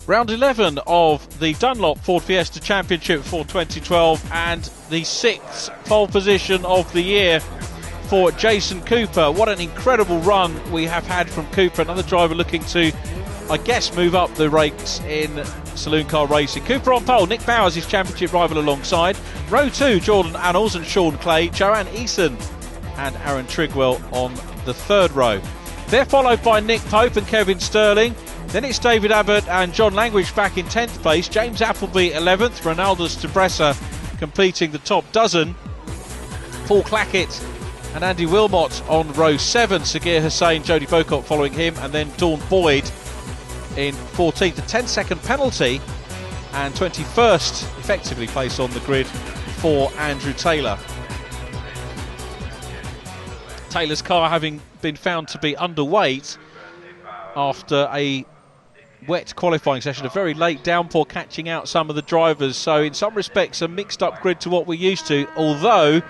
Round 11 of the Dunlop Ford Fiesta Championship for 2012, and the 6th pole position of the year for Jason Cooper. What an incredible run we have had from Cooper, another driver looking to, I guess, move up the ranks in saloon car racing. Cooper on pole, Nick Bowers, his championship rival alongside. Row 2, Jordan Annals and Sean Clay, Joanne Eason and Aaron Trigwell on the third row. They're followed by Nick Pope and Kevin Sterling. Then it's David Abbott and John Langridge back in 10th place. James Appleby 11th. Ronaldos de Bressa completing the top dozen. Paul Clackett and Andy Wilmot on row 7. Sagir Hussain, Jody Bocott following him. And then Dawn Boyd in 14th. A 10-second penalty and 21st effectively placed on the grid for Andrew Taylor. Taylor's car having been found to be underweight after a wet qualifying session, a very late downpour catching out some of the drivers, so in some respects a mixed up grid to what we're used to, although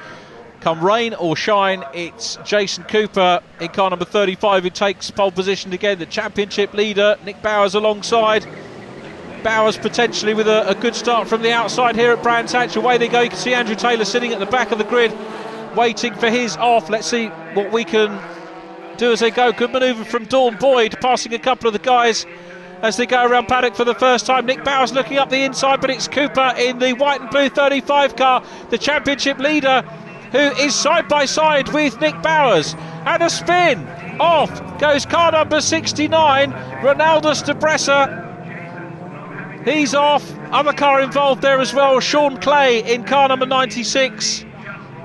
come rain or shine it's Jason Cooper in car number 35 who takes pole position again, the championship leader. Nick Bowers alongside. Bowers potentially with a good start from the outside here at Brands Hatch. Away they go. You can see Andrew Taylor sitting at the back of the grid waiting for his off. Let's see what we can do as they go. Good manoeuvre from Dawn Boyd, passing a couple of the guys as they go around paddock for the first time. Nick Bowers looking up the inside, but it's Cooper in the white and blue 35 car, the championship leader, who is side by side with Nick Bowers. And a spin. Off goes car number 69, Ronaldos de Bressa. He's off. Other car involved there as well. Sean Clay in car number 96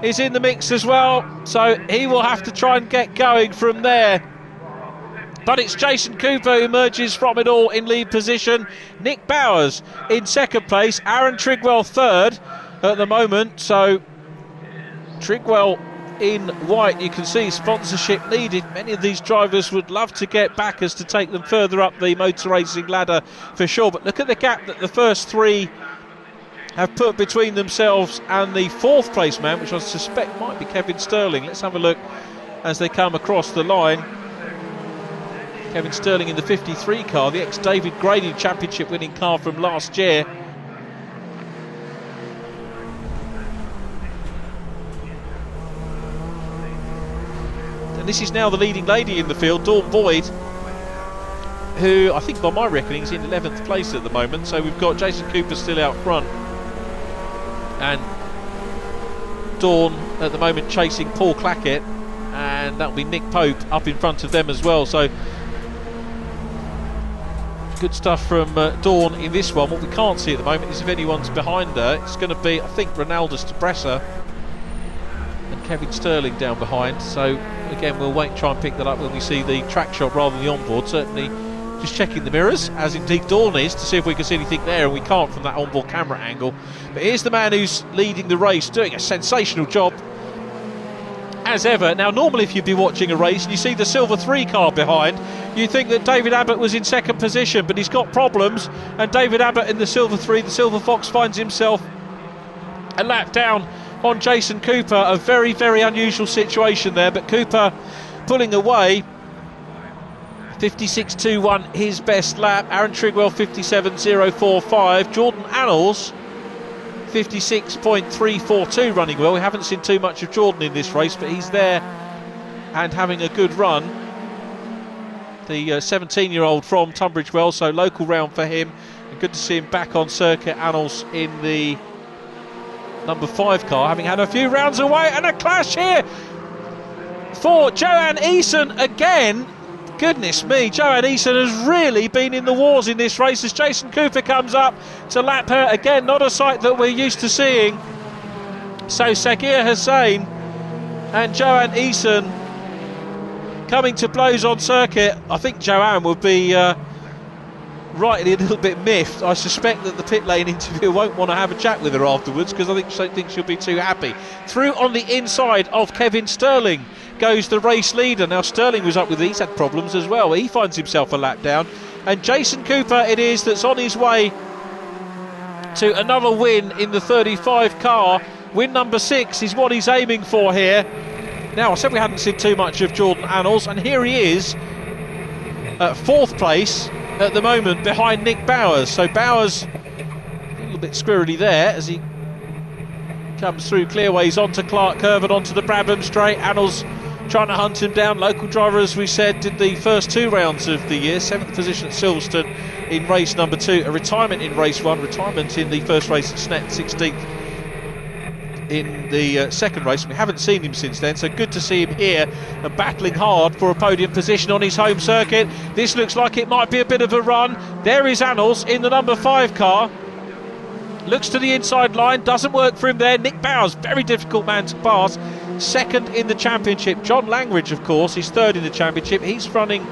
is in the mix as well, so he will have to try and get going from there. But it's Jason Cooper who emerges from it all in lead position. Nick Bowers in second place, Aaron Trigwell third at the moment. So Trigwell in white, you can see sponsorship needed. Many of these drivers would love to get backers to take them further up the motor racing ladder for sure, but look at the gap that the first three have put between themselves and the fourth place man, which I suspect might be Kevin Sterling. Let's have a look as they come across the line. Kevin Sterling in the 53 car, the ex-David Grady championship winning car from last year. And this is now the leading lady in the field, Dawn Boyd, who I think by my reckoning is in 11th place at the moment. So we've got Jason Cooper still out front, and Dawn at the moment chasing Paul Clackett, and that'll be Nick Pope up in front of them as well. So good stuff from Dawn in this one. What we can't see at the moment is if anyone's behind her. It's going to be, I think, Ronaldos de Bressa and Kevin Sterling down behind. So again, we'll wait and try and pick that up when we see the track shot rather than the onboard. Certainly just checking the mirrors, as indeed Dawn is, to see if we can see anything there, and we can't from that onboard camera angle. But here's the man who's leading the race, doing a sensational job as ever. Now normally if you'd be watching a race and you see the silver 3 car behind, you think that David Abbott was in second position, but he's got problems, and David Abbott in the silver 3, the Silver Fox, finds himself a lap down on Jason Cooper. A very, very unusual situation there, but Cooper pulling away. 56.21 his best lap. Aaron Trigwell 57.045. Jordan Annals 56.342 running well. We haven't seen too much of Jordan in this race, but he's there and having a good run. The 17-year-old from Tunbridge Wells, so local round for him, and good to see him back on circuit. Annals in the number 5 car, having had a few rounds away, and a clash here for Joanne Eason again. Goodness me, Joanne Eason has really been in the wars in this race as Jason Cooper comes up to lap her again. Not a sight that we're used to seeing. So Sagir Hussain and Joanne Eason coming to blows on circuit. I think Joanne would be rightly a little bit miffed. I suspect that the pit lane interviewer won't want to have a chat with her afterwards, because I think she'll be too happy. Through on the inside of Kevin Sterling goes the race leader. Now Sterling was up with these, had problems as well. He finds himself a lap down, and Jason Cooper it is that's on his way to another win in the 35 car. Win number 6 is what he's aiming for here. Now I said we hadn't seen too much of Jordan Annals, and here he is at 4th place at the moment behind Nick Bowers. So Bowers a little bit squirrely there as he comes through Clearways onto Clark Curve and onto the Brabham Straight. Annals trying to hunt him down. Local driver, as we said, did the first 2 rounds of the year. 7th position at Silverstone in race number 2. A retirement in race 1. Retirement in the first race at Snet. 16th in the second race. We haven't seen him since then, so good to see him here and battling hard for a podium position on his home circuit. This looks like it might be a bit of a run. There is Annals in the number 5 car. Looks to the inside line, doesn't work for him there. Nick Bowers, very difficult man to pass. Second in the championship. John Langridge, of course, is third in the championship. He's running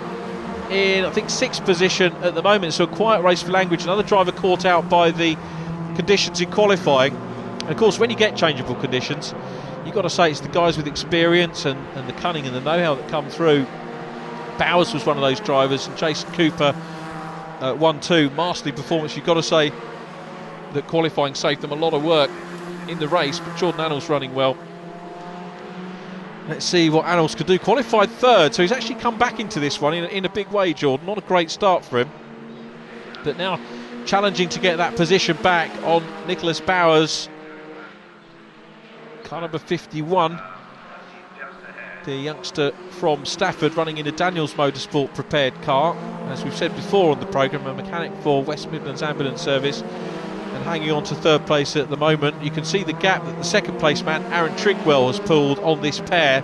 in, I think, 6th position at the moment, so a quiet race for Langridge. Another driver caught out by the conditions in qualifying. And of course, when you get changeable conditions, you've got to say it's the guys with experience and the cunning and the know-how that come through. Bowers was one of those drivers, and Jason Cooper 1-2, masterly performance. You've got to say that qualifying saved them a lot of work in the race, but Jordan Annals running well. Let's see what Annals could do. Qualified 3rd, so he's actually come back into this one in a big way, Jordan. Not a great start for him, but now challenging to get that position back on Nicholas Bowers. Car number 51, the youngster from Stafford, running in a Daniels Motorsport prepared car. As we've said before on the programme, a mechanic for West Midlands Ambulance Service, and hanging on to 3rd place at the moment. You can see the gap that the 2nd place man Aaron Trigwell has pulled on this pair.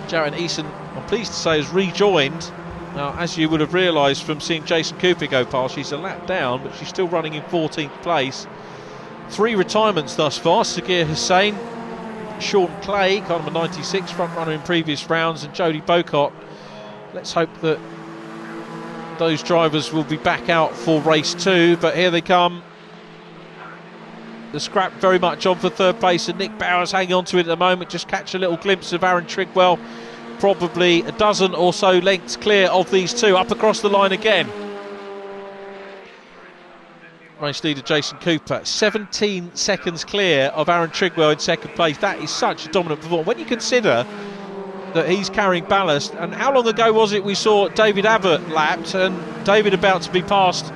Jaron Eason, I'm pleased to say, has rejoined. Now, as you would have realised from seeing Jason Cooper go past, she's a lap down, but she's still running in 14th place. 3 retirements thus far: Sagir Hussain, Sean Clay, car number 96, front runner in previous rounds, and Jodie Bocott. Let's hope that those drivers will be back out for race 2, but here they come. The scrap very much on for 3rd place, and Nick Bowers hanging on to it at the moment. Just catch a little glimpse of Aaron Trigwell, probably a dozen or so lengths clear of these 2, up across the line again. Race leader Jason Cooper 17 seconds clear of Aaron Trigwell in 2nd place. That is such a dominant performance when you consider that he's carrying ballast. And how long ago was it we saw David Abbott lapped, and David about to be passed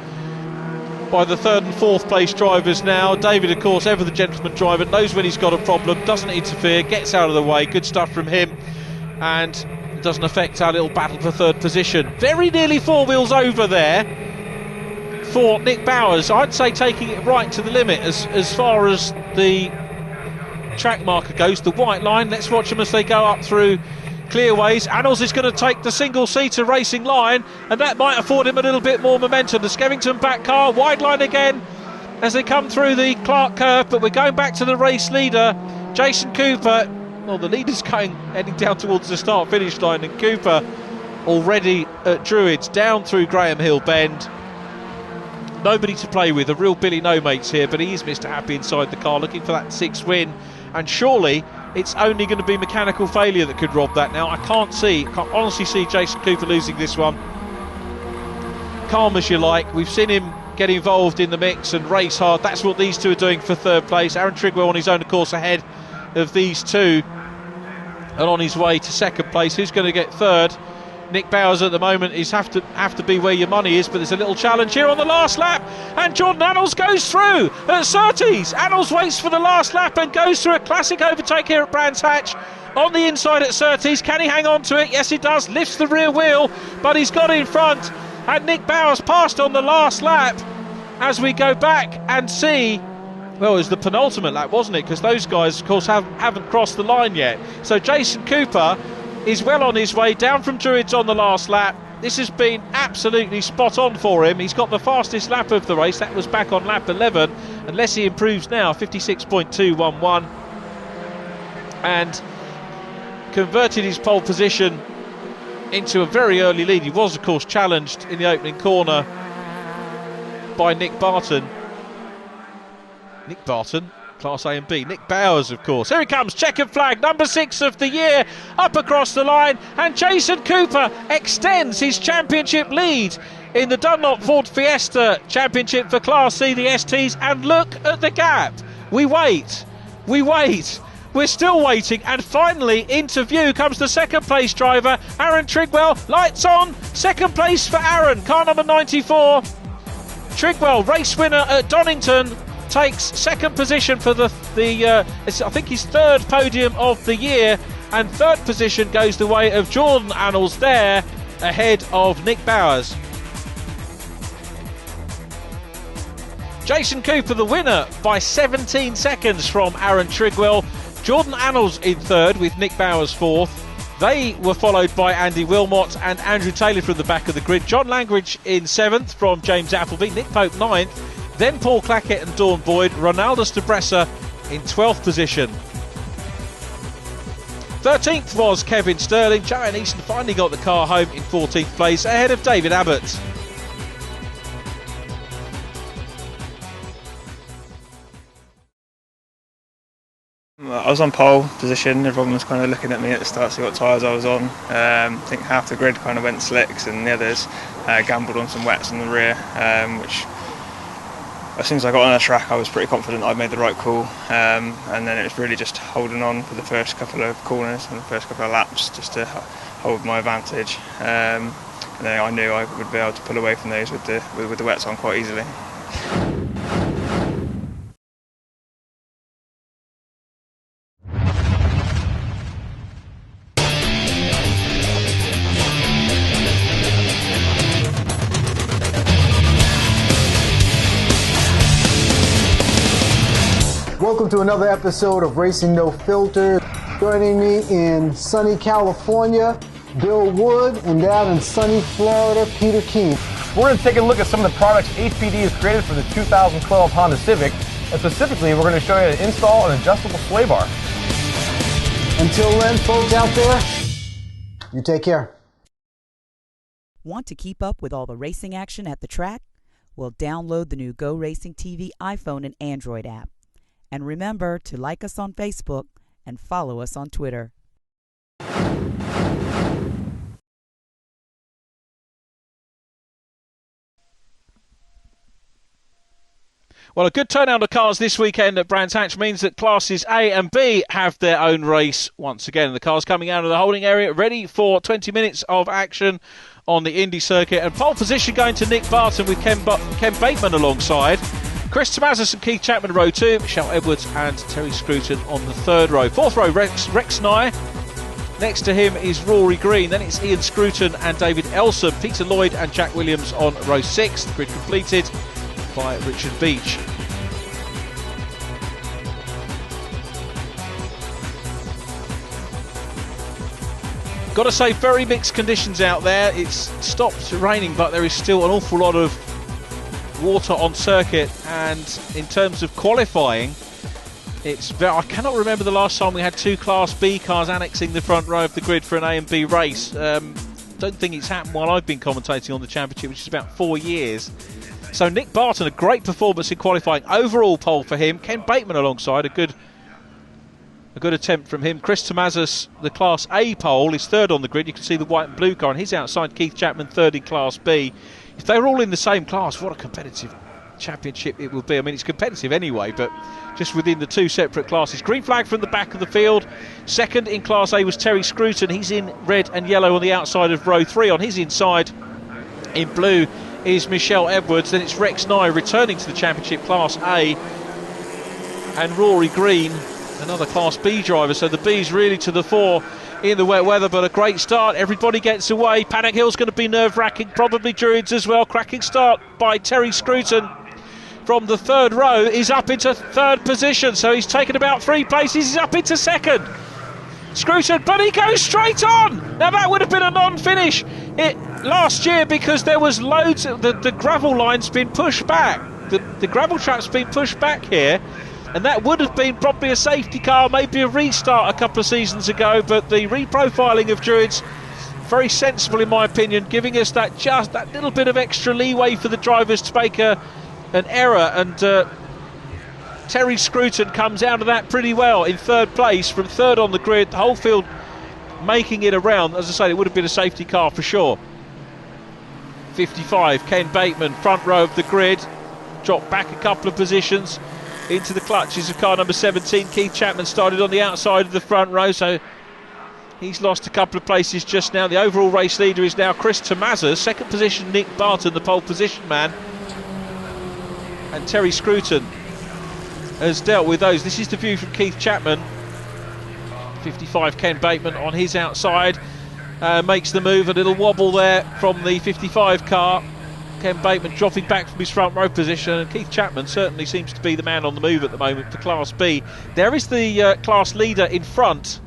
by the 3rd and 4th place drivers now. David, of course, ever the gentleman driver, knows when he's got a problem, doesn't interfere, gets out of the way. Good stuff from him, and it doesn't affect our little battle for 3rd position. Very nearly 4 wheels over there for Nick Bowers. I'd say taking it right to the limit as far as the track marker goes, the white line. Let's watch them as they go up through Clearways. Annals is going to take the single-seater racing line, and that might afford him a little bit more momentum. The Skevington back car, wide line again as they come through the Clark Curve, but we're going back to the race leader, Jason Cooper. Well, the leader's heading down towards the start-finish line, and Cooper already at Druids, down through Graham Hill Bend. Nobody to play with, a real Billy No-Mates here, but he is Mr. Happy inside the car, looking for that 6th win. And surely it's only going to be mechanical failure that could rob that now. I can't honestly see Jason Cooper losing this one. Calm as you like. We've seen him get involved in the mix and race hard. That's what these 2 are doing for 3rd place. Aaron Trigwell on his own, of course, ahead of these 2, and on his way to 2nd place. Who's going to get 3rd? Nick Bowers at the moment is have to be where your money is, but there's a little challenge here on the last lap, and Jordan Annals goes through at Surtees. Annals waits for the last lap and goes through a classic overtake here at Brands Hatch on the inside at Surtees. Can he hang on to it? Yes, he does. Lifts the rear wheel, but he's got in front, and Nick Bowers passed on the last lap. As we go back and see, well, it was the penultimate lap, wasn't it? Because those guys, of course, haven't crossed the line yet. So Jason Cooper is well on his way down from Druids on the last lap. This has been absolutely spot on for him. He's got the fastest lap of the race. That was back on lap 11, unless he improves now, 56.211, and converted his pole position into a very early lead. He was, of course, challenged in the opening corner by Nick Barton. Nick Barton, Class A and B. Nick Bowers, of course. Here he comes, checkered flag, number 6 of the year, up across the line, and Jason Cooper extends his championship lead in the Dunlop Ford Fiesta Championship for Class C, the STs, and look at the gap. We wait. We're still waiting, and finally into view comes the second place driver, Aaron Trigwell. Lights on, second place for Aaron, car number 94. Trigwell, race winner at Donington, takes second position for I think his third podium of the year, and third position goes the way of Jordan Annals there, ahead of Nick Bowers. Jason Cooper, the winner, by 17 seconds from Aaron Trigwell. Jordan Annals in third with Nick Bowers fourth. They were followed by Andy Wilmot and Andrew Taylor from the back of the grid. John Langridge in seventh from James Appleby. Nick Pope ninth. Then Paul Clackett and Dawn Boyd. Ronaldo Stabressa in 12th position. 13th was Kevin Sterling. Joanne Easton finally got the car home in 14th place, ahead of David Abbott. I was on pole position. Everyone was kind of looking at me at the start to see what tyres I was on. I think half the grid kind of went slicks and the others gambled on some wets in the rear, which as soon as I got on the track I was pretty confident I'd made the right call, and then it was really just holding on for the first couple of corners and the first couple of laps just to hold my advantage, and then I knew I would be able to pull away from those with the wets on quite easily. Welcome to another episode of Racing No Filter. Joining me in sunny California, Bill Wood, and down in sunny Florida, Peter King. We're going to take a look at some of the products HPD has created for the 2012 Honda Civic, and specifically we're going to show you how to install an adjustable sway bar. Until then, folks out there, you take care. Want to keep up with all the racing action at the track? Well, download the new Go Racing TV iPhone and Android app. And remember to like us on Facebook and follow us on Twitter. Well, a good turnout of cars this weekend at Brands Hatch means that classes A and B have their own race once again. The cars coming out of the holding area ready for 20 minutes of action on the Indy circuit. And pole position going to Nick Barton with Ken Bateman alongside. Chris Toumazos and Keith Chapman row 2, Michelle Edwards and Terry Scruton on the third row. Fourth row, Rex Nye. Next to him is Rory Green. Then it's Ian Scruton and David Elsom. Peter Lloyd and Jack Williams on row 6. The grid completed by Richard Beach. Got to say, very mixed conditions out there. It's stopped raining, but there is still an awful lot of water on circuit, and in terms of qualifying, I cannot remember the last time we had two Class B cars annexing the front row of the grid for an A and B race. Don't think it's happened while I've been commentating on the championship, which is about 4 years. So Nick Barton, a great performance in qualifying, overall pole for him. Ken Bateman alongside, a good attempt from him. Chris Toumazos, the Class A pole, is third on the grid. You can see the white and blue car, and he's outside Keith Chapman, third in Class B. If they were all in the same class, what a competitive championship it will be. I mean, it's competitive anyway, but just within the two separate classes. Green flag from the back of the field. Second in Class A was Terry Scruton. He's in red and yellow on the outside of row 3. On his inside, in blue, is Michelle Edwards. Then it's Rex Nye returning to the championship, Class A. And Rory Green, another Class B driver. So the B's really to the fore in the wet weather, but a great start. Everybody gets away. Paddock Hill's going to be nerve-wracking, probably Druids as well. Cracking start by Terry Scruton from the third row. He's up into third position, so he's taken about 3 places. He's up into second. Scruton, but he goes straight on. Now that would have been a non-finish last year because there was loads of the gravel line's been pushed back. The gravel trap's been pushed back here. And that would have been probably a safety car, maybe a restart a couple of seasons ago. But the reprofiling of Druids, very sensible in my opinion, giving us that little bit of extra leeway for the drivers to make an error. And Terry Scruton comes out of that pretty well in third place, from third on the grid. The whole field making it around. As I say, it would have been a safety car for sure. 55, Ken Bateman, front row of the grid, dropped back a couple of positions. into the clutches of car number 17. Keith Chapman started on the outside of the front row, so he's lost a couple of places just now. The overall race leader is now Chris Toumazos. Second position, Nick Barton, the pole position man. And Terry Scruton has dealt with those. This is the view from Keith Chapman. 55 Ken Bateman on his outside. Makes the move, a little wobble there from the 55 car. Ken Bateman dropping back from his front row position, and Keith Chapman certainly seems to be the man on the move at the moment for Class B. There is the class leader in front.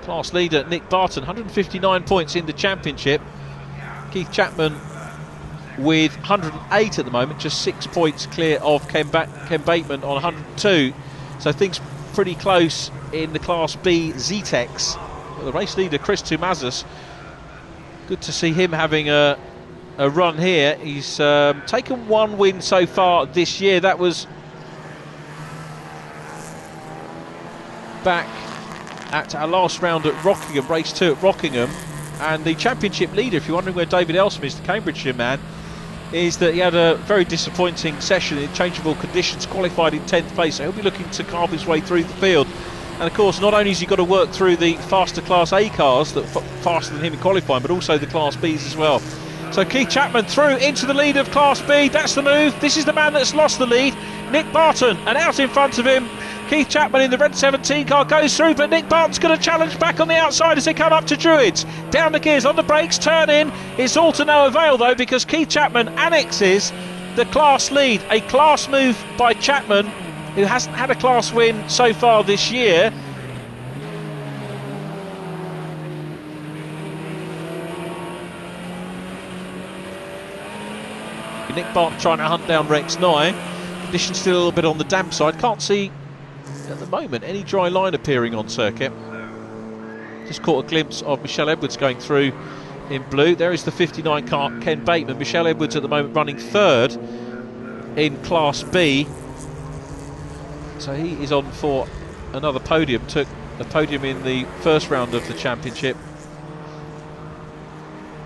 Class leader Nick Barton, 159 points in the championship. Keith Chapman with 108 at the moment, just 6 points clear of Ken Bateman on 102. So things pretty close in the Class B Zetecs. The race leader Chris Toumazos, good to see him having a run here. He's taken one win so far this year. That was back at our last round at Rockingham, race 2 at Rockingham. And the championship leader, if you're wondering where David Elsom is, the Cambridgeshire man, is that he had a very disappointing session in changeable conditions, qualified in 10th place, so he'll be looking to carve his way through the field. And of course, not only has he got to work through the faster Class A cars that faster than him in qualifying, but also the Class Bs as well. So Keith Chapman through into the lead of Class B. That's the move. This is the man that's lost the lead, Nick Barton, and out in front of him Keith Chapman in the red 17 car goes through, but Nick Barton's going to challenge back on the outside as they come up to Druids. Down the gears, on the brakes, turn in. It's all to no avail though, because Keith Chapman annexes the class lead. A class move by Chapman, who hasn't had a class win so far this year. Nick Barton trying to hunt down Rex 9. Conditions still a little bit on the damp side. Can't see at the moment any dry line appearing on circuit. Just caught a glimpse of Michelle Edwards going through in blue. There is the 59 car, Ken Bateman. Michelle Edwards at the moment running third in Class B. So he is on for another podium. Took a podium in the first round of the championship.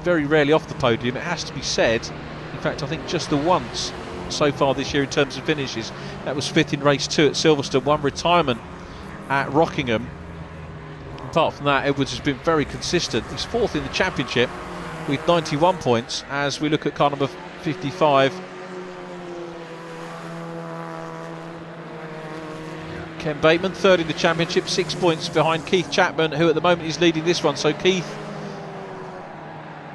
Very rarely off the podium, it has to be said. In fact, I think just the once so far this year in terms of finishes. That was fifth in race 2 at Silverstone, one retirement at Rockingham. Apart from that, Edwards has been very consistent. He's fourth in the championship with 91 points as we look at car number 55. Ken Bateman, third in the championship, 6 points behind Keith Chapman, who at the moment is leading this one. So Keith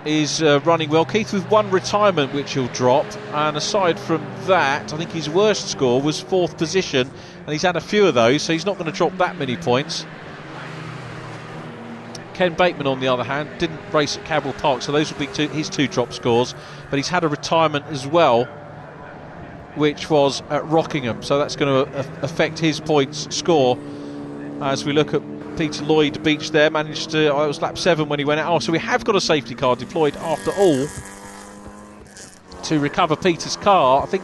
is running well. Keith with one retirement which he'll drop, and aside from that I think his worst score was 4th position, and he's had a few of those, so he's not going to drop that many points. Ken Bateman on the other hand didn't race at Cadwell Park, so those will be his 2 drop scores, but he's had a retirement as well which was at Rockingham, so that's going to affect his points score. As we look at Peter Lloyd Beach there, managed to, it was lap 7 when he went out. Oh, so we have got a safety car deployed after all to recover Peter's car. I think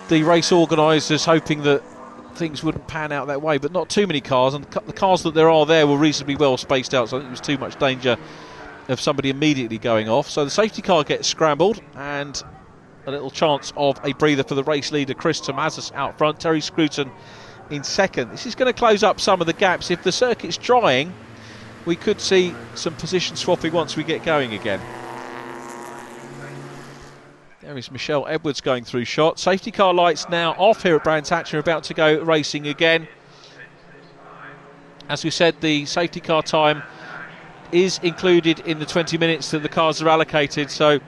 the race organisers hoping that things wouldn't pan out that way, but not too many cars, and the cars that there are there were reasonably well spaced out, so I think there was too much danger of somebody immediately going off. So the safety car gets scrambled, and a little chance of a breather for the race leader Chris Toumazos out front. Terry Scruton in second. This is going to close up some of the gaps. If the circuit's drying, we could see some position swapping once we get going again. There is Michelle Edwards going through shot. Safety car lights now off here at Brands Hatch, about to go racing again. As we said, the safety car time is included in the 20 minutes that the cars are allocated, so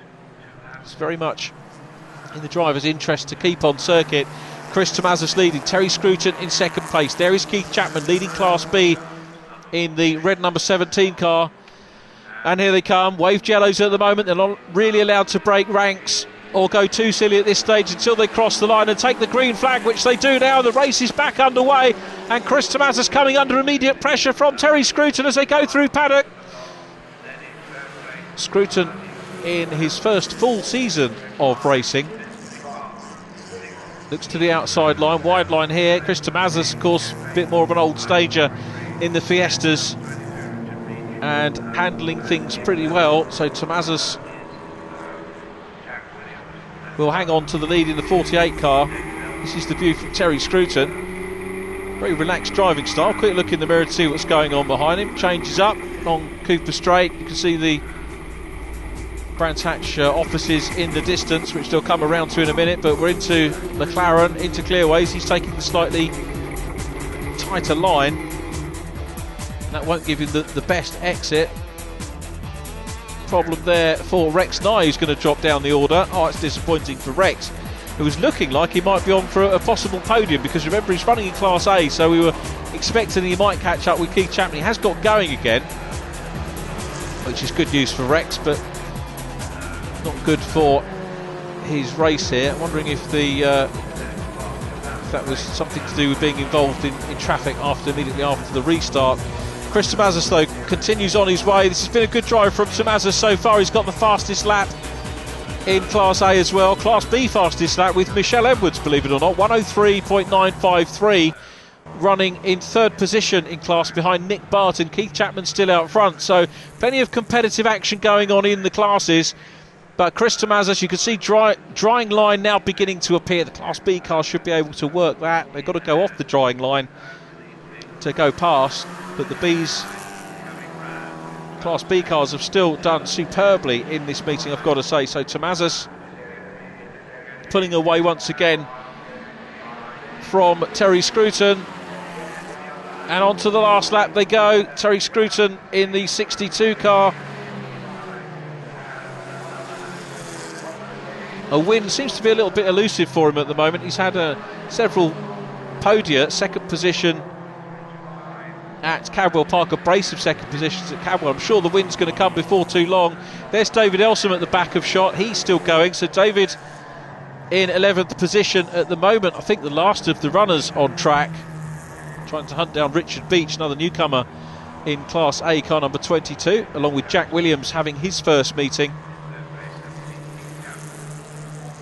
it's very much in the driver's interest to keep on circuit. Chris Toumazos leading, Terry Scruton in second place. There is Keith Chapman leading Class B in the red number 17 car. And here they come, waved yellows at the moment. They're not really allowed to break ranks or go too silly at this stage until they cross the line and take the green flag, which they do now. The race is back underway, and Chris Toumazos coming under immediate pressure from Terry Scruton as they go through Paddock. Scruton in his first full season of racing. Looks to the outside line, wide line here. Chris Toumazos, of course, a bit more of an old stager in the Fiestas and handling things pretty well. So Toumazos will hang on to the lead in the 48 car. This is the view from Terry Scruton. Very relaxed driving style. Quick look in the mirror to see what's going on behind him. Changes up on Cooper Straight. You can see the Brands Hatch offices in the distance, which they'll come around to in a minute, but we're into McLaren, into Clearways. He's taking the slightly tighter line. That won't give you the best exit. Problem there for Rex Nye, who's going to drop down the order. Oh, it's disappointing for Rex, who was looking like he might be on for a possible podium, because remember, he's running in Class A, so we were expecting he might catch up with Keith Chapman. He has got going again, which is good news for Rex, but not good for his race here. Wondering if that was something to do with being involved in traffic immediately after the restart. Chris Toumazos, though, continues on his way. This has been a good drive from Toumazos so far. He's got the fastest lap in Class A as well. Class B fastest lap with Michelle Edwards, believe it or not, 103.953, running in third position in class behind Nick Barton. Keith Chapman still out front, so plenty of competitive action going on in the classes. But Chris Toumazos, you can see drying line now beginning to appear. The Class B cars should be able to work that. They've got to go off the drying line to go past, but the Class B cars have still done superbly in this meeting, I've got to say. So Toumazos pulling away once again from Terry Scruton, and on to the last lap they go. Terry Scruton in the 62 car. A win seems to be a little bit elusive for him at the moment. He's had several podia, second position at Cadwell Park, a brace of second positions at Cadwell. I'm sure the win's going to come before too long. There's David Elsom at the back of shot. He's still going, so David in 11th position at the moment. I think the last of the runners on track, trying to hunt down Richard Beach, another newcomer in Class A, car number 22, along with Jack Williams having his first meeting.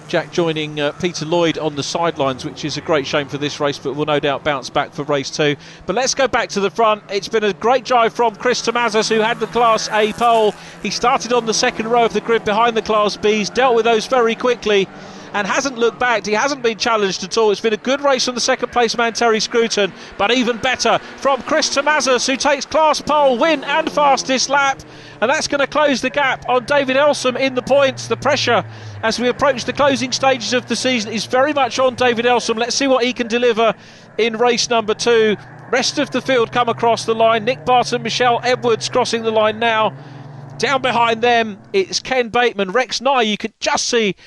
Jack joining Peter Lloyd on the sidelines, which is a great shame for this race, but will no doubt bounce back for race 2. But let's go back to the front. It's been a great drive from Chris Toumazos, who had the Class A pole. He started on the second row of the grid behind the Class Bs, dealt with those very quickly, and hasn't looked back. He hasn't been challenged at all. It's been a good race from the second place man Terry Scruton, but even better from Chris Toumazos, who takes class pole, win and fastest lap, and that's going to close the gap on David Elsom in the points. The pressure as we approach the closing stages of the season is very much on David Elsom. Let's see what he can deliver in race number 2. Rest of the field come across the line. Nick Barton, Michelle Edwards crossing the line now. Down behind them it's Ken Bateman. Rex Nye, you could just see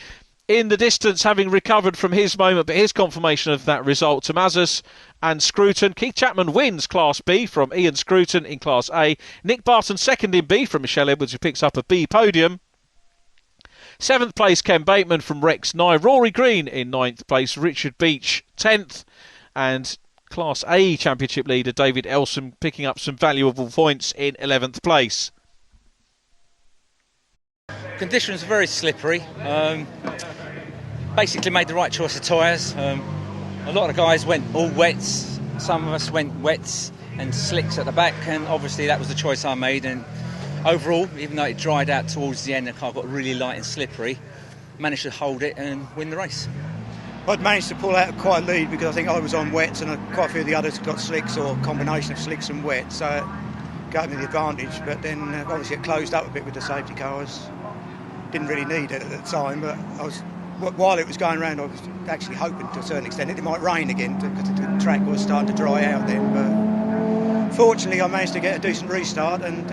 in the distance, having recovered from his moment, but here's confirmation of that result. Toumazos and Scruton. Keith Chapman wins Class B from Ian Scruton in Class A. Nick Barton second in B from Michelle Edwards, who picks up a B podium. 7th place Ken Bateman from Rex Nye. Rory Green in 9th place. Richard Beach 10th. And Class A championship leader David Elsom picking up some valuable points in 11th place. Conditions are very slippery. Basically made the right choice of tyres. A lot of guys went all wets. Some of us went wets and slicks at the back, and obviously that was the choice I made. And overall, even though it dried out towards the end, the car got really light and slippery, managed to hold it and win the race. I'd managed to pull out quite a lead because I think I was on wets and quite a few of the others got slicks or a combination of slicks and wet, so it gave me the advantage. But then obviously it closed up a bit with the safety cars. Didn't really need it at the time, but while it was going round, I was actually hoping to a certain extent it might rain again because the track was starting to dry out then. But fortunately, I managed to get a decent restart and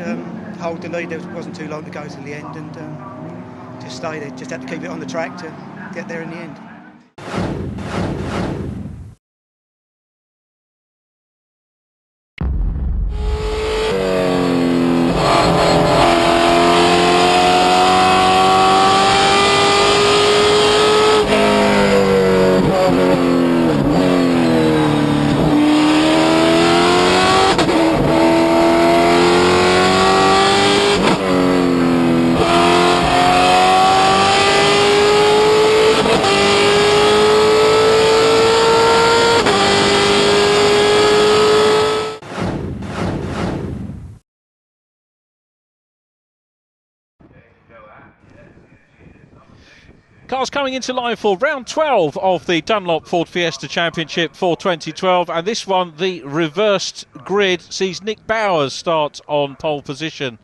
hold the lead. There wasn't too long to go to the end, and just stay there. Just had to keep it on the track to get there in the end. Cars coming into line for round 12 of the Dunlop Ford Fiesta Championship for 2012, and this one, the reversed grid, sees Nick Bowers start on pole position.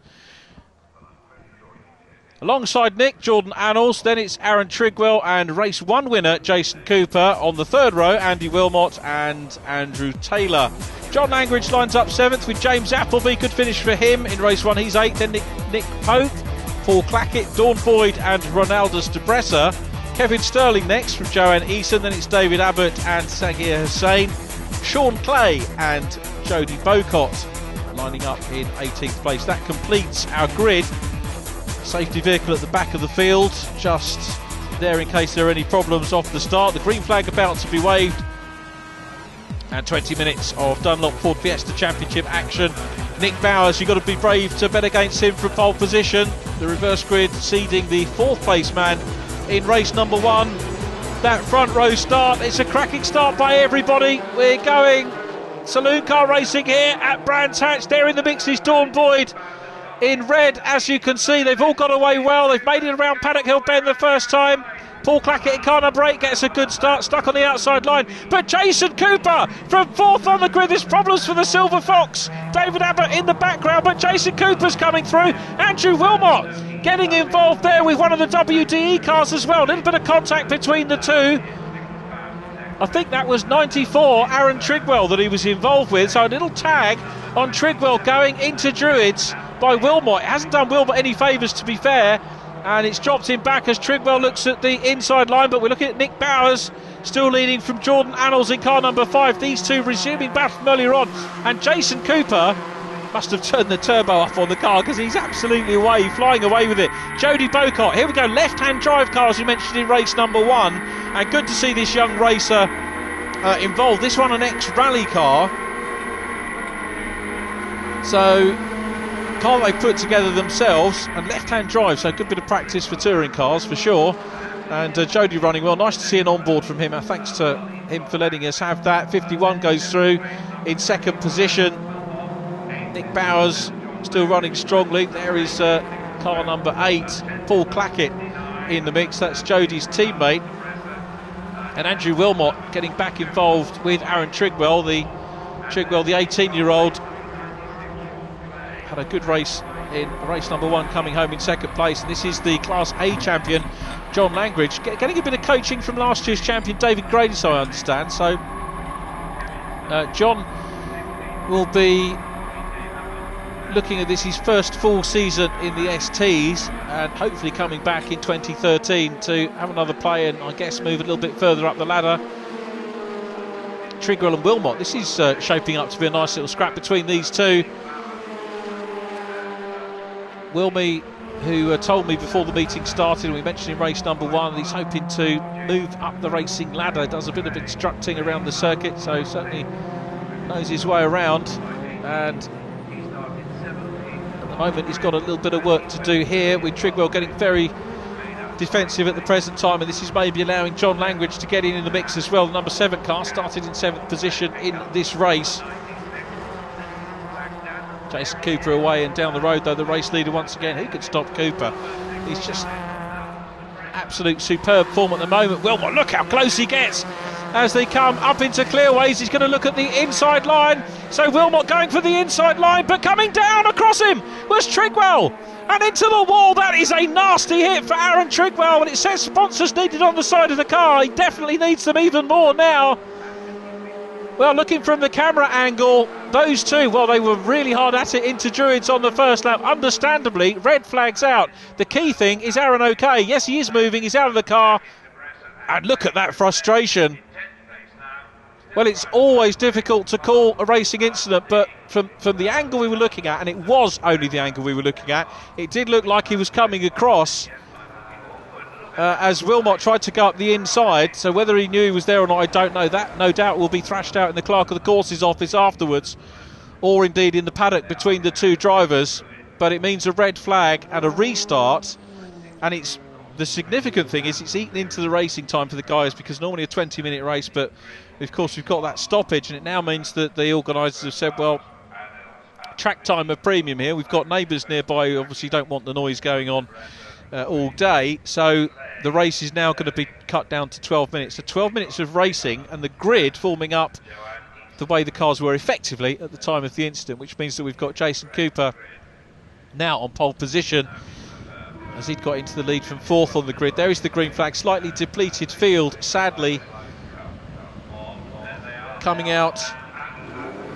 Alongside Nick, Jordan Annals, then it's Aaron Trigwell and race 1 winner Jason Cooper. On the third row, Andy Wilmot and Andrew Taylor. John Langridge lines up 7th with James Appleby, good finish for him in race 1, he's 8th. Then Nick Pope, Paul Clackett, Dawn Boyd and Ronaldus de Bressa. Kevin Sterling next from Joanne Eason, then it's David Abbott and Sagir Hussain. Sean Clay and Jodie Bocott lining up in 18th place. That completes our grid. Safety vehicle at the back of the field, just there in case there are any problems off the start. The green flag about to be waved. And 20 minutes of Dunlop Ford Fiesta Championship action. Nick Bowers, you've got to be brave to bet against him for pole position. The reverse grid seeding the 4th place man in race number 1. That front row start, it's a cracking start by everybody. We're going saloon car racing here at Brands Hatch. There in the mix is Dawn Boyd in red. As you can see, they've all got away well. They've made it around Paddock Hill Bend the first time. Paul Clackett in car number 8 gets a good start, stuck on the outside line. But Jason Cooper from 4th on the grid. There's problems for the Silver Fox. David Abbott in the background, but Jason Cooper's coming through. Andrew Wilmot getting involved there with one of the WDE cars as well. A little bit of contact between the two. I think that was 94, Aaron Trigwell, that he was involved with. So a little tag on Trigwell going into Druids by Wilmot. It hasn't done Wilmot any favours, to be fair. And it's dropped him back as Trigwell looks at the inside line. But we're looking at Nick Bowers still leading from Jordan Annals in car number 5. These two resuming battle from earlier on. And Jason Cooper must have turned the turbo up on the car because he's absolutely away, flying away with it. Jodie Bocott, here we go, left-hand drive car as we mentioned in race number 1. And good to see this young racer involved. This one an ex-rally car. So car they put together themselves, and left-hand drive, so a good bit of practice for touring cars for sure. And Jodie running well, nice to see an onboard from him. Thanks to him for letting us have that. 51 goes through in 2nd position. Nick Bowers still running strongly. There is car number 8, Paul Clackett in the mix. That's Jodie's teammate. And Andrew Wilmot getting back involved with Aaron Trigwell, the 18-year-old. Had a good race in race number 1, coming home in 2nd place. And this is the Class A champion, John Langridge, getting a bit of coaching from last year's champion, David Grady, so I understand. So John will be looking at this, his first full season in the STs, and hopefully coming back in 2013 to have another play and I guess move a little bit further up the ladder. Trigwell and Wilmot, this is shaping up to be a nice little scrap between these two. Wilmy, who told me before the meeting started, and we mentioned in race number 1, he's hoping to move up the racing ladder, does a bit of instructing around the circuit, so certainly knows his way around. And at the moment he's got a little bit of work to do here, with Trigwell getting very defensive at the present time, and this is maybe allowing John Langridge to get in the mix as well. The number 7 car started in 7th position in this race. Jason Cooper away and down the road, though, the race leader once again. Who could stop Cooper? He's just absolute superb form at the moment. Wilmot, look how close he gets as they come up into Clearways. He's going to look at the inside line. So Wilmot going for the inside line, but coming down across him was Trigwell. And into the wall. That is a nasty hit for Aaron Trigwell. And it says sponsors needed on the side of the car. He definitely needs them even more now. Well, looking from the camera angle, those two, well, they were really hard at it into Druids on the first lap. Understandably, red flags out. The key thing is Aaron okay. Yes, he is moving. He's out of the car. And look at that frustration. Well, it's always difficult to call a racing incident, but from the angle we were looking at, and it was only the angle we were looking at, it did look like he was coming across as Wilmot tried to go up the inside. So whether he knew he was there or not, I don't know. That no doubt will be thrashed out in the Clerk of the Courses office afterwards, or indeed in the paddock between the two drivers. But it means a red flag and a restart, and it's the significant thing is it's eaten into the racing time for the guys, because normally a 20-minute race, but of course we've got that stoppage, and it now means that the organisers have said, well, track time a premium here. We've got neighbours nearby who obviously don't want the noise going on all day, so the race is now going to be cut down to 12 minutes. So 12 minutes of racing, and the grid forming up the way the cars were effectively at the time of the incident, which means that we've got Jason Cooper now on pole position as he'd got into the lead from 4th on the grid. There is the green flag, slightly depleted field, sadly, coming out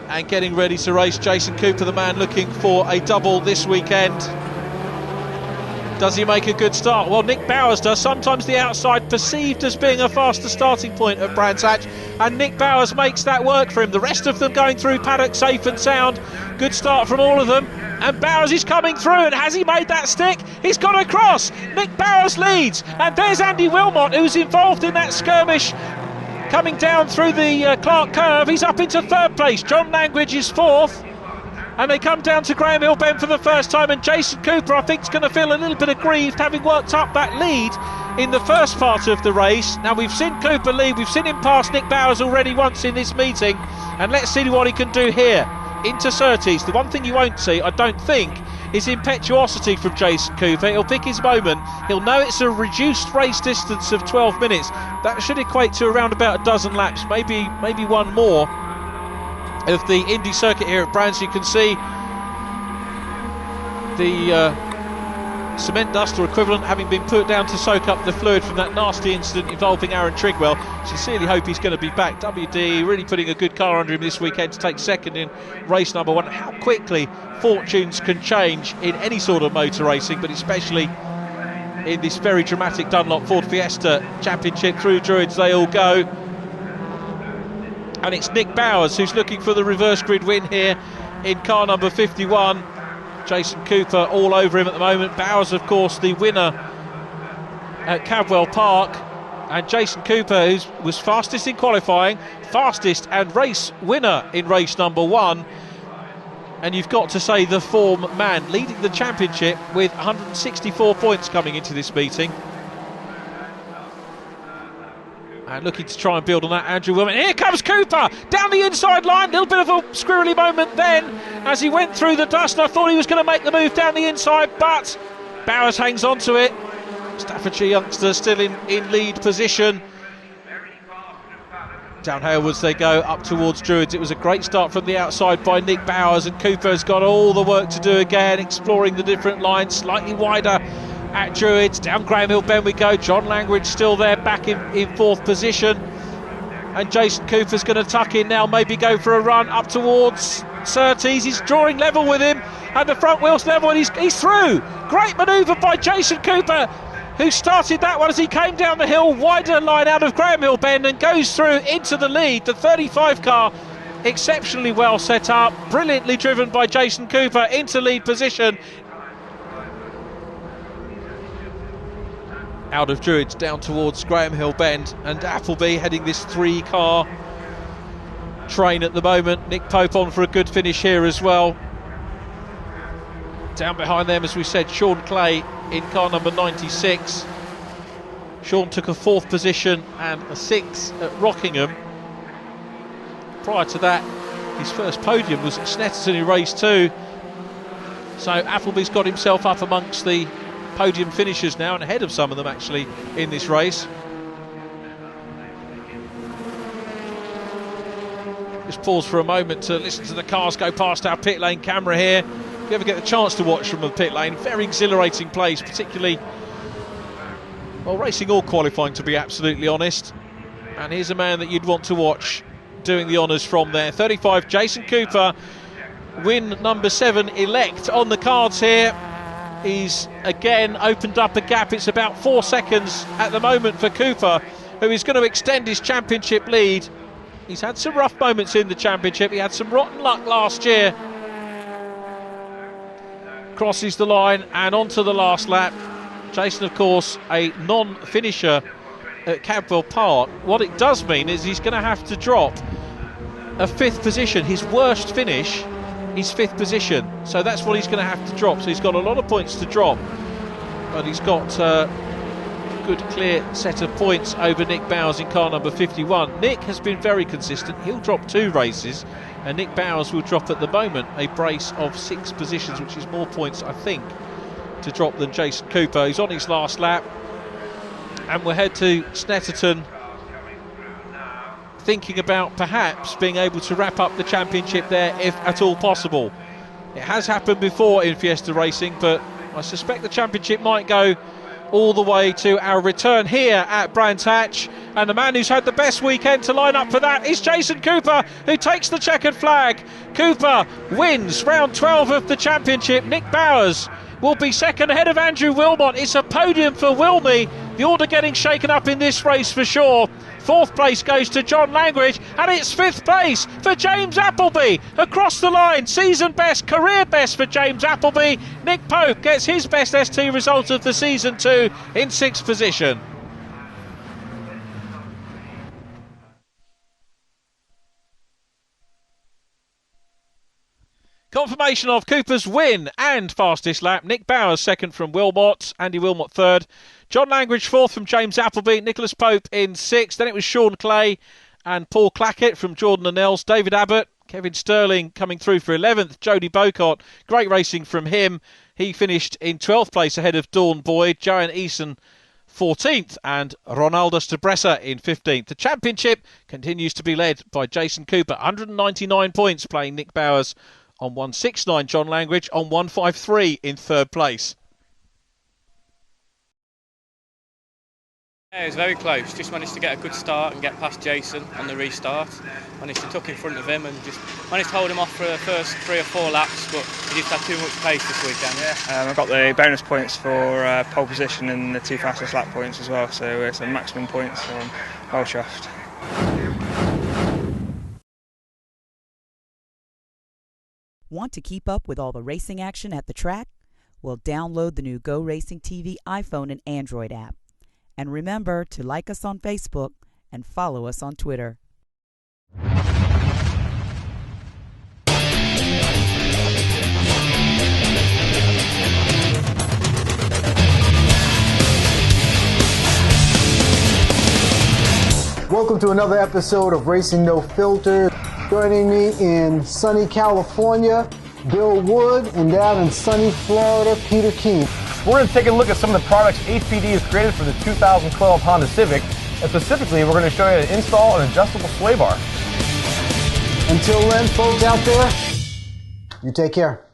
and getting ready to race. Jason Cooper, the man looking for a double this weekend. Does he make a good start? Well, Nick Bowers does. Sometimes the outside perceived as being a faster starting point at Brands Hatch, and Nick Bowers makes that work for him. The rest of them going through paddock safe and sound. Good start from all of them, and Bowers is coming through, and has he made that stick? He's got across. Nick Bowers leads, and there's Andy Wilmot, who's involved in that skirmish coming down through the Clark curve. He's up into 3rd place. John Langridge is 4th. And they come down to Graham Hill Bend for the first time, and Jason Cooper, I think, is going to feel a little bit aggrieved, having worked up that lead in the first part of the race. Now, we've seen Cooper lead, we've seen him pass Nick Bowers already once in this meeting, and let's see what he can do here into Surtees. The one thing you won't see, I don't think, is impetuosity from Jason Cooper. He'll pick his moment. He'll know it's a reduced race distance of 12 minutes. That should equate to around about a dozen laps, maybe one more, of the Indy circuit here at Brands. You can see the cement dust or equivalent having been put down to soak up the fluid from that nasty incident involving Aaron Trigwell. Sincerely hope he's going to be back. WD really putting a good car under him this weekend to take second in race number 1. How quickly fortunes can change in any sort of motor racing, but especially in this very dramatic Dunlop Ford Fiesta Championship. Through Druids they all go. And it's Nick Bowers who's looking for the reverse grid win here in car number 51. Jason Cooper all over him at the moment. Bowers, of course, the winner at Cadwell Park. And Jason Cooper, who was fastest in qualifying, fastest and race winner in race number 1. And you've got to say the form man, leading the championship with 164 points coming into this meeting. And looking to try and build on that, Andrew Wilmot. Here comes Cooper down the inside line. Little bit of a squirrely moment then as he went through the dust. I thought he was going to make the move down the inside, but Bowers hangs on to it. Staffordshire youngster still in lead position. Down Halewards they go, up towards Druids. It was a great start from the outside by Nick Bowers, and Cooper's got all the work to do again, exploring the different lines, slightly wider at Druids. Down Graham Hill Bend we go. John Langridge still there, back in 4th position, and Jason Cooper's going to tuck in now, maybe go for a run up towards Surtees. He's drawing level with him, and the front wheel's level, and he's through. Great manoeuvre by Jason Cooper, who started that one as he came down the hill, wider line out of Graham Hill Bend, and goes through into the lead. The 35 car exceptionally well set up, brilliantly driven by Jason Cooper into lead position. Out of Druids down towards Graham Hill Bend, and Appleby heading this 3-car train at the moment. Nick Pope on for a good finish here as well. Down behind them, as we said, Sean Clay in car number 96. Sean took a 4th position and a 6th at Rockingham. Prior to that, his first podium was at Snetterton in race 2. So Appleby's got himself up amongst the podium finishers now, and ahead of some of them actually in this race. Just pause for a moment to listen to the cars go past our pit lane camera here. If you ever get the chance to watch from the pit lane, very exhilarating place, particularly, well, racing or qualifying, to be absolutely honest. And here's a man that you'd want to watch doing the honours from there. 35, Jason Cooper, win number 7 elect on the cards here. He's again opened up a gap. It's about 4 seconds at the moment for Cooper, who is going to extend his championship lead. He's had some rough moments in the championship. He had some rotten luck last year. Crosses the line and onto the last lap. Jason, of course, a non-finisher at Cadwell Park. What it does mean is he's going to have to drop a 5th position. His worst finish is 5th position, so that's what he's going to have to drop. So he's got a lot of points to drop, but he's got a good clear set of points over Nick Bowers in car number 51. Nick has been very consistent. He'll drop 2 races, and Nick Bowers will drop at the moment a brace of 6 positions, which is more points, I think, to drop than Jason Cooper. He's on his last lap, and we'll head to Snetterton, thinking about perhaps being able to wrap up the championship there if at all possible. It has happened before in Fiesta racing, but I suspect the championship might go all the way to our return here at Brands Hatch, and the man who's had the best weekend to line up for that is Jason Cooper, who takes the checkered flag. Cooper wins round 12 of the championship. Nick Bowers will be second ahead of Andrew Wilmot. It's a podium for Wilmy. The order getting shaken up in this race for sure. Fourth place goes to John Langridge, and it's fifth place for James Appleby. Across the line, season best, career best for James Appleby. Nick Pope gets his best ST result of the season too, in sixth position. Confirmation of Cooper's win and fastest lap. Nick Bowers second from Wilmot, Andy Wilmot third, John Langridge fourth from James Appleby, Nicholas Pope in sixth. Then it was Sean Clay and Paul Clackett from Jordan and Els, David Abbott, Kevin Sterling coming through for 11th, Jody Bocott, great racing from him. He finished in 12th place ahead of Dawn Boyd, Joanne Eason 14th and Ronaldo Stabressa in 15th. The championship continues to be led by Jason Cooper, 199 points, playing Nick Bowers on 169, John Langridge on 153 in third place. Yeah, it was very close. Just managed to get a good start and get past Jason on the restart. Managed to tuck in front of him and just managed to hold him off for the first 3 or 4 laps, but he just had too much pace this weekend. Yeah, I got the bonus points for pole position and the 2 fastest lap points as well, so it's a maximum points, so I'm well chuffed. Want to keep up with all the racing action at the track? Well, download the new Go Racing TV iPhone and Android app. And remember to like us on Facebook and follow us on Twitter. Welcome to another episode of Racing No Filter. Joining me in sunny California, Bill Wood, and down in sunny Florida, Peter King. We're going to take a look at some of the products HPD has created for the 2012 Honda Civic, and specifically we're going to show you how to install an adjustable sway bar. Until then, folks out there, you take care.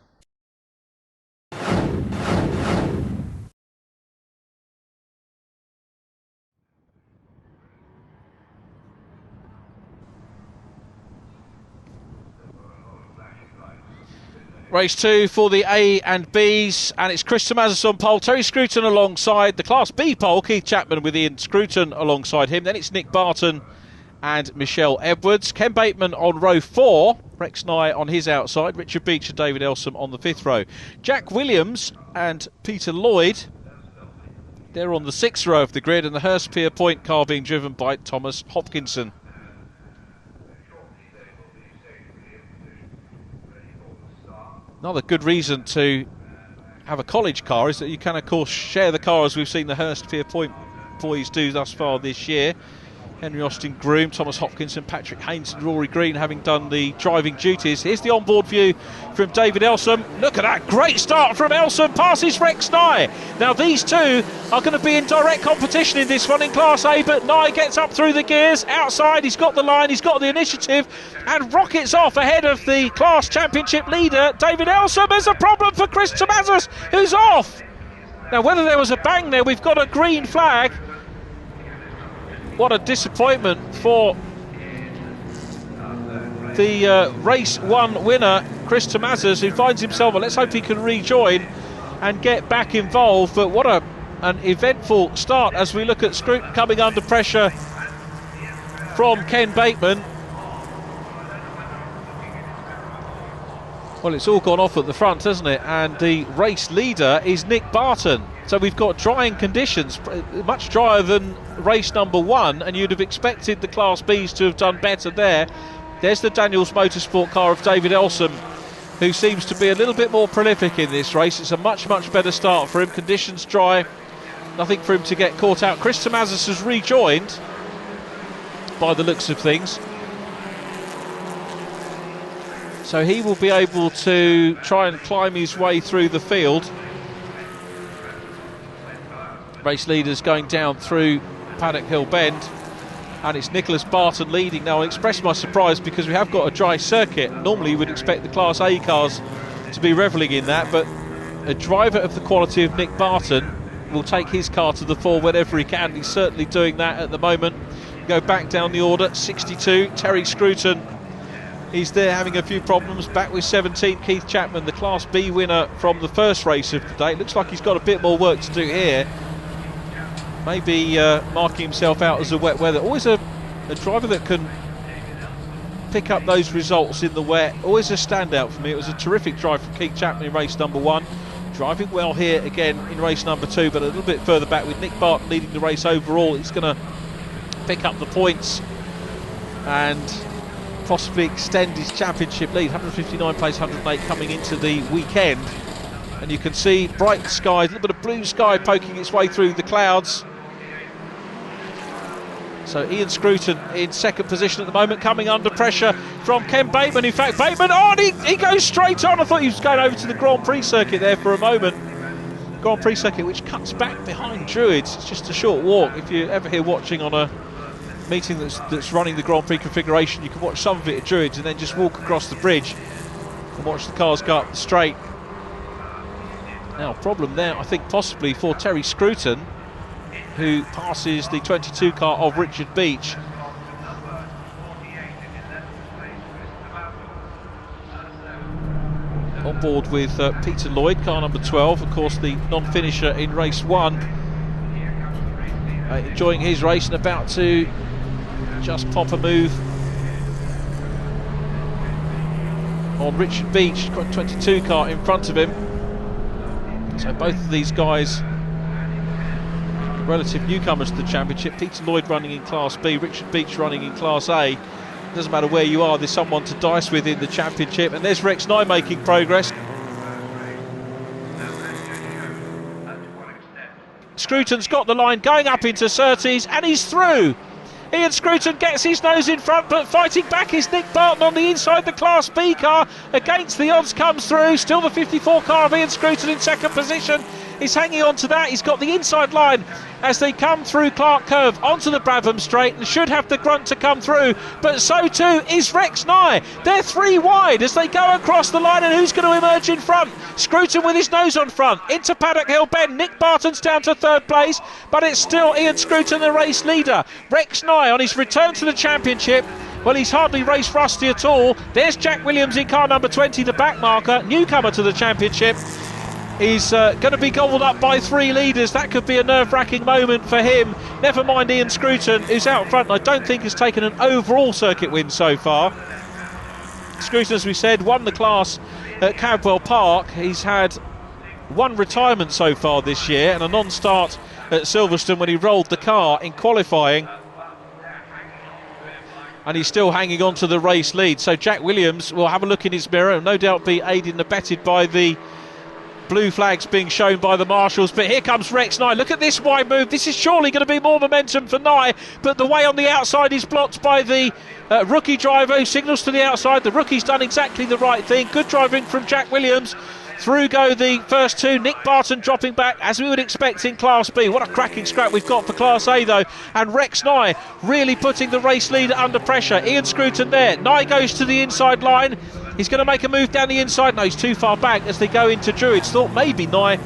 Race 2 for the A and Bs, and it's Chris Toumazos on pole, Terry Scruton alongside the Class B pole, Keith Chapman with Ian Scruton alongside him. Then it's Nick Barton and Michelle Edwards. Ken Bateman on row 4, Rex Nye on his outside, Richard Beach and David Elsom on the 5th row. Jack Williams and Peter Lloyd, they're on the 6th row of the grid, and the Hurstpierpoint car being driven by Thomas Hopkinson. Another good reason to have a college car is that you can, of course, share the car, as we've seen the Hurstpierpoint boys do thus far this year. Henry Austin Groom, Thomas Hopkinson, Patrick Haynes and Rory Green having done the driving duties. Here's the onboard view from David Elsom. Look at that great start from Elsom, passes Rex Nye. Now these two are going to be in direct competition in this one in Class A, but Nye gets up through the gears, outside, he's got the line, he's got the initiative, and rockets off ahead of the Class Championship leader, David Elsom. There's a problem for Chris Toumazos, who's off. Now whether there was a bang there, we've got a green flag. What a disappointment for the race 1 winner, Chris Toumazos, who finds himself, well, let's hope he can rejoin and get back involved. But what an eventful start as we look at Scruton coming under pressure from Ken Bateman. Well, it's all gone off at the front, hasn't it? And the race leader is Nick Barton. So we've got drying conditions, much drier than race number 1, and you'd have expected the Class Bs to have done better there. There's the Daniels Motorsport car of David Elsom, who seems to be a little bit more prolific in this race. It's a much, much better start for him. Conditions dry, nothing for him to get caught out. Chris Toumazos has rejoined, by the looks of things. So he will be able to try and climb his way through the field. Race leaders going down through Paddock Hill Bend, and it's Nicholas Barton leading now. I express my surprise because we have got a dry circuit. Normally you would expect the Class A cars to be revelling in that, but a driver of the quality of Nick Barton will take his car to the fore whenever he can. He's certainly doing that at the moment. Go back down the order, 62, Terry Scruton. He's there having a few problems. Back with 17, Keith Chapman, the Class B winner from the first race of the day. Looks like he's got a bit more work to do here. Maybe marking himself out as a wet weather. Always a driver that can pick up those results in the wet. Always a standout for me. It was a terrific drive from Keith Chapman in race number 1. Driving well here again in race number 2, but a little bit further back with Nick Barton leading the race overall. He's going to pick up the points and possibly extend his championship lead. 159 place 108 coming into the weekend, and you can see bright skies, a little bit of blue sky poking its way through the clouds. So Ian Scruton in second position at the moment, coming under pressure from Ken Bateman. In fact, Bateman on, he goes straight on. I thought he was going over to the Grand Prix circuit there for a moment. Grand Prix circuit which cuts back behind Druids. It's just a short walk. If you're ever here watching on a meeting that's running the Grand Prix configuration, you can watch some of it at Druids and then just walk across the bridge and watch the cars go up the straight. Now, problem there, I think, possibly for Terry Scruton, who passes the 22 car of Richard Beach. On board with Peter Lloyd, car number 12, of course the non-finisher in race 1. Enjoying his race and about to just pop a move on Richard Beach, got 22 car in front of him. So both of these guys relative newcomers to the championship. Peter Lloyd running in Class B, Richard Beach running in Class A. Doesn't matter where you are, there's someone to dice with in the championship, and there's Rex Nye making progress. Scruton's got the line going up into Surtees, and he's through. Ian Scruton gets his nose in front, but fighting back is Nick Barton on the inside. The Class B car against the odds comes through. Still the 54 car of Ian Scruton in second position. He's hanging on to that. He's got the inside line as they come through Clark Curve onto the Brabham Straight and should have the grunt to come through, but so too is Rex Nye. They're 3 wide as they go across the line, and who's going to emerge in front? Scruton with his nose on front into Paddock Hill Bend. Nick Barton's down to third place, but it's still Ian Scruton the race leader. Rex Nye on his return to the championship. Well, he's hardly race rusty at all. There's Jack Williams in car number 20, the back marker, newcomer to the championship. He's going to be gobbled up by 3 leaders. That could be a nerve-wracking moment for him. Never mind Ian Scruton, who's out front, and I don't think has taken an overall circuit win so far. Scruton, as we said, won the class at Cadwell Park. He's had 1 retirement so far this year and a non-start at Silverstone when he rolled the car in qualifying. And he's still hanging on to the race lead. So Jack Williams will have a look in his mirror and no doubt be aided and abetted by the blue flags being shown by the marshals. But here comes Rex Nye. Look at this wide move. This is surely going to be more momentum for Nye, but the way on the outside is blocked by the rookie driver who signals to the outside. The rookie's done exactly the right thing. Good driving from Jack Williams. Through go the first 2. Nick Barton dropping back as we would expect in Class B. What a cracking scrap we've got for Class A though, and Rex Nye really putting the race leader under pressure. Ian Scruton there. Nye goes to the inside line. He's going to make a move down the inside. No, he's too far back as they go into Druids. Thought maybe Nye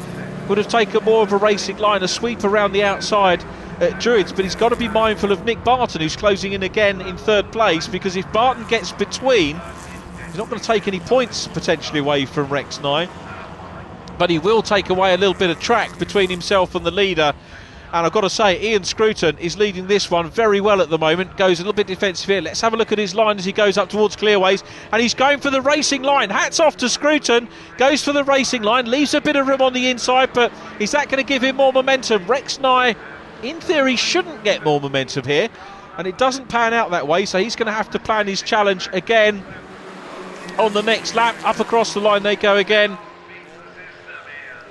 would have taken more of a racing line, a sweep around the outside at Druids, but he's got to be mindful of Nick Barton, who's closing in again in third place, because if Barton gets between, he's not going to take any points potentially away from Rex Nye, but he will take away a little bit of track between himself and the leader. And I've got to say, Ian Scruton is leading this one very well at the moment. Goes a little bit defensive here. Let's have a look at his line as he goes up towards Clearways. And he's going for the racing line. Hats off to Scruton. Goes for the racing line. Leaves a bit of room on the inside, but is that going to give him more momentum? Rex Nye, in theory, shouldn't get more momentum here. And it doesn't pan out that way, so he's going to have to plan his challenge again on the next lap. Up across the line they go again.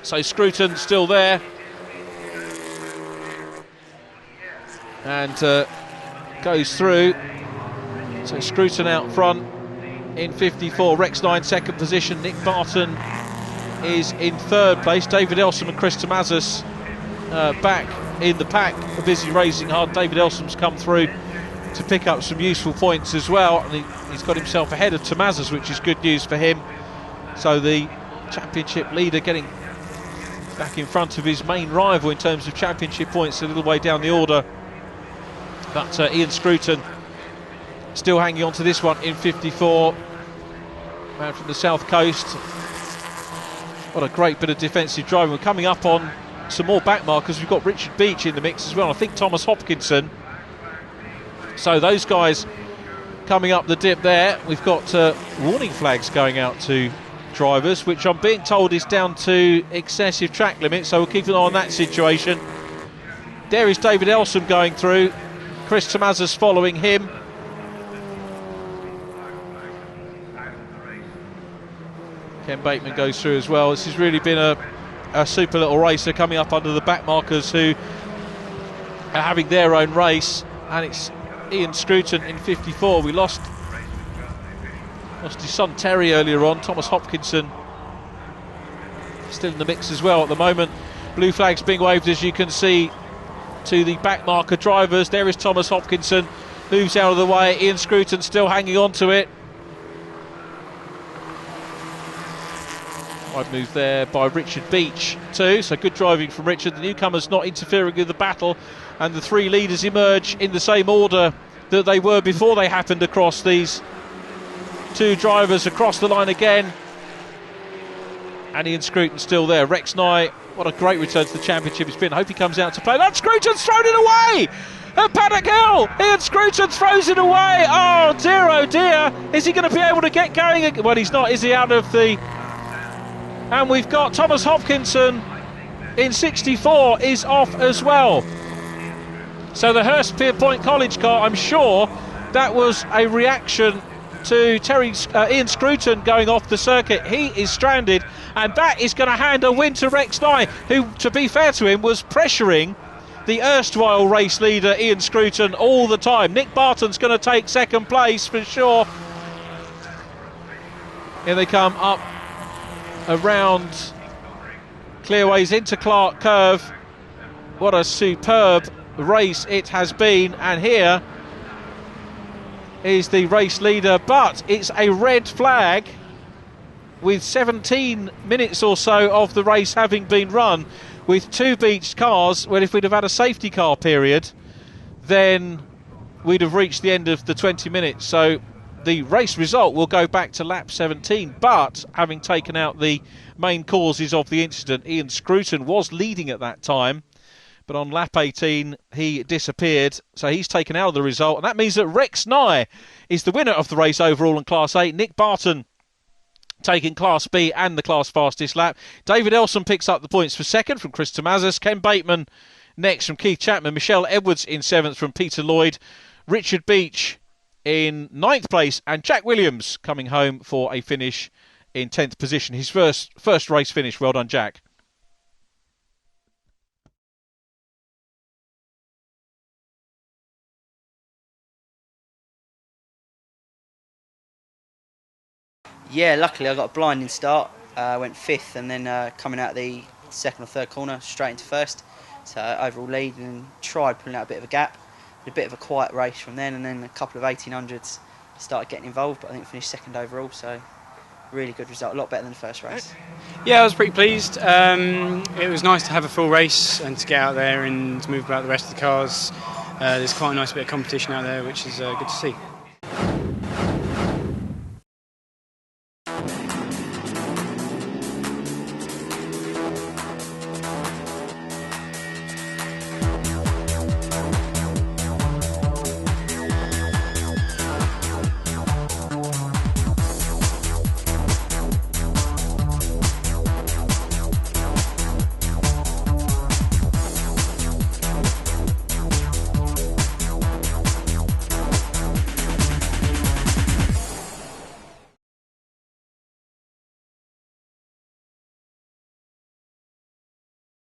So Scruton still there. And goes through. So Scruton out front in 54. Rex Nye in second position. Nick Barton is in third place. David Elsom and Chris Toumazos back in the pack, busy racing hard. David Elsom's come through to pick up some useful points as well, and he's got himself ahead of Toumazos, which is good news for him. So the championship leader getting back in front of his main rival in terms of championship points a little way down the order. But Ian Scruton still hanging on to this one in 54. Man from the south coast. What a great bit of defensive driving. We're coming up on some more back markers. We've got Richard Beach in the mix as well. I think Thomas Hopkinson. So those guys coming up the dip there. We've got warning flags going out to drivers, which I'm being told is down to excessive track limits, so we'll keep an eye on that situation. There is David Elsom going through, Chris Toumazos following him. Ken Bateman goes through as well. This has really been a super little racer coming up under the back markers who are having their own race, and it's Ian Scruton in 54. We lost his son Terry earlier on. Thomas Hopkinson still in the mix as well at the moment. Blue flags being waved, as you can see, to the back marker drivers. There is Thomas Hopkinson, moves out of the way. Ian Scruton still hanging on to it. Wide move there by Richard Beach too, so good driving from Richard. The newcomers not interfering with the battle, and the three leaders emerge in the same order that they were before they happened across these two drivers across the line again. And Ian Scruton still there. Rex Nye, what a great return to the championship it's been. I hope he comes out to play. That Scruton's thrown it away at Paddock Hill. Ian Scruton throws it away. Oh dear. Is he going to be able to get going again? Well, he's not, is he? Out of the... And we've got Thomas Hopkinson in 64 is off as well. So the Hurstpierpoint College car, I'm sure that was a reaction to Ian Scruton going off the circuit. He is stranded, and that is going to hand a win to Rex Nye, who, to be fair to him, was pressuring the erstwhile race leader Ian Scruton all the time. Nick Barton's going to take second place for sure. Here they come up around Clearways into Clark Curve. What a superb race it has been, and here is the race leader, but it's a red flag with 17 minutes or so of the race having been run with two beached cars. Well, if we'd have had a safety car period, then we'd have reached the end of the 20 minutes. So the race result will go back to lap 17, but having taken out the main causes of the incident, Ian Scruton was leading at that time, but on lap 18 he disappeared, so he's taken out of the result, and that means that Rex Nye is the winner of the race overall in Class A. Nick Barton taking Class B and the Class Fastest lap. David Elsom picks up the points for second from Chris Toumazos. Ken Bateman next from Keith Chapman. Michelle Edwards in 7th from Peter Lloyd. Richard Beach in 9th place, and Jack Williams coming home for a finish in 10th position. His first race finish. Well done, Jack. Yeah, luckily I got a blinding start. Went 5th, and then coming out the 2nd or 3rd corner straight into 1st. So overall lead, and tried pulling out a bit of a gap. A bit of a quiet race from then, and then a couple of 1800s started getting involved, but I think finished 2nd overall, so really good result, a lot better than the first race. Yeah, I was pretty pleased. It was nice to have a full race and to get out there and move about the rest of the cars. There's quite a nice bit of competition out there, which is good to see.